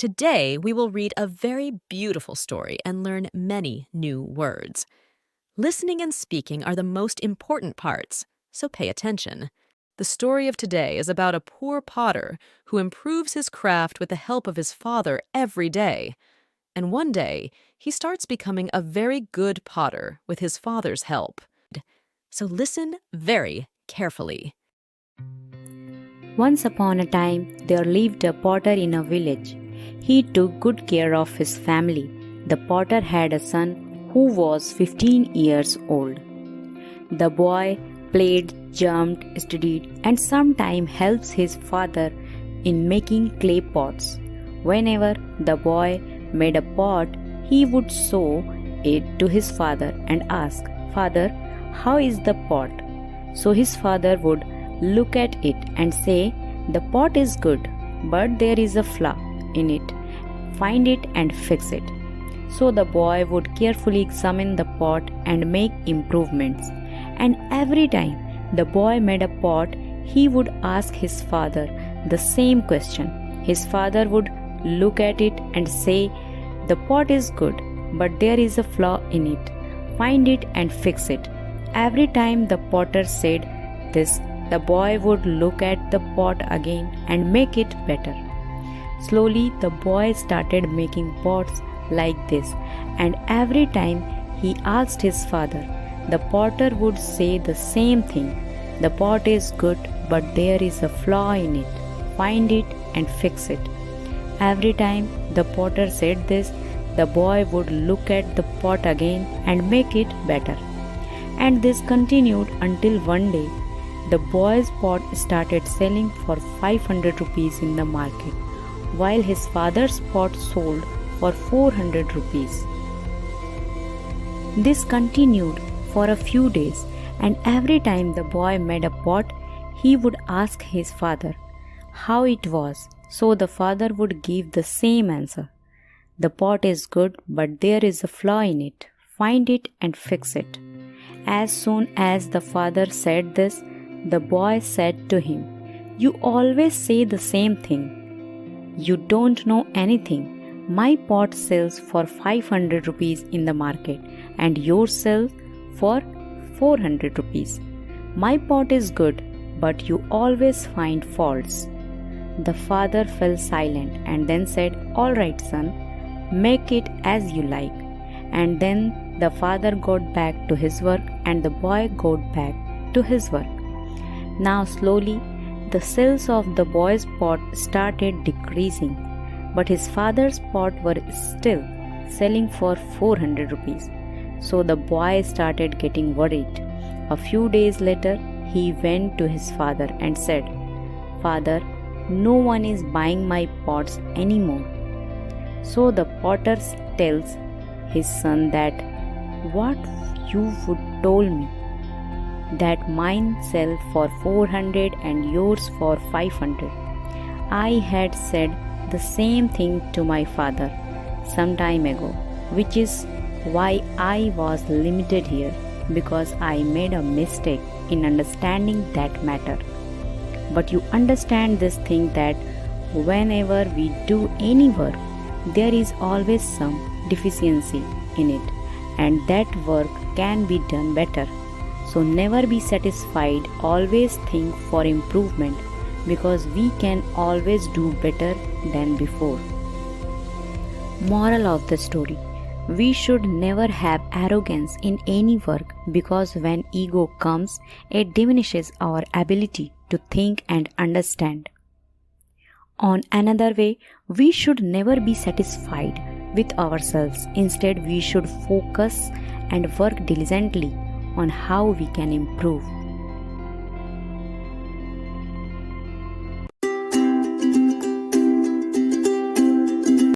Today, we will read a very beautiful story and learn many new words. Listening and speaking are the most important parts, so pay attention. The story of today is about a poor potter who improves his craft with the help of his father every day. And one day, he starts becoming a very good potter with his father's help. So listen very carefully. Once upon a time, there lived a potter in a village. He took good care of his family. The potter had a son who was 15 years old. The boy played, jumped, studied, and sometimes helps his father in making clay pots. Whenever the boy made a pot, he would show it to his father and ask, "Father, how is the pot?" So his father would look at it and say, "The pot is good, but there is a flaw in it. Find it and fix it." So the boy would carefully examine the pot and make improvements. And every time the boy made a pot, he would ask his father the same question. His father would look at it and say, "The pot is good, but there is a flaw in it. Find it and fix it." Every time the potter said this, the boy would look at the pot again and make it better. Slowly, the boy started making pots like this, and every time he asked his father, the potter would say the same thing. "The pot is good, but there is a flaw in it. Find it and fix it." Every time the potter said this, the boy would look at the pot again and make it better. And this continued until one day, the boy's pot started selling for 500 rupees in the market, while his father's pot sold for 400 rupees. This continued for a few days, and every time the boy made a pot, he would ask his father how it was. So the father would give the same answer. "The pot is good, but there is a flaw in it. Find it and fix it." As soon as the father said this, the boy said to him, "You always say the same thing. You don't know anything. My pot sells for 500 rupees in the market, and yours sells for 400 rupees. My pot is good, but you always find faults." The father fell silent and then said, "All right, son, make it as you like." And then the father got back to his work and the boy got back to his work. Now slowly, the sales of the boy's pot started decreasing, but his father's pot were still selling for 400 rupees. So the boy started getting worried. A few days later, he went to his father and said, "Father, no one is buying my pots anymore." So the potter tells his son that, "What you would told me, that mine sell for 400 and yours for 500. I had said the same thing to my father some time ago, which is why I was limited here, because I made a mistake in understanding that matter. But you understand this thing that whenever we do any work, there is always some deficiency in it, and that work can be done better. So never be satisfied, always think for improvement, because we can always do better than before." Moral of the story: we should never have arrogance in any work, because when ego comes, it diminishes our ability to think and understand. On another way, we should never be satisfied with ourselves. Instead, we should focus and work diligently on how we can improve.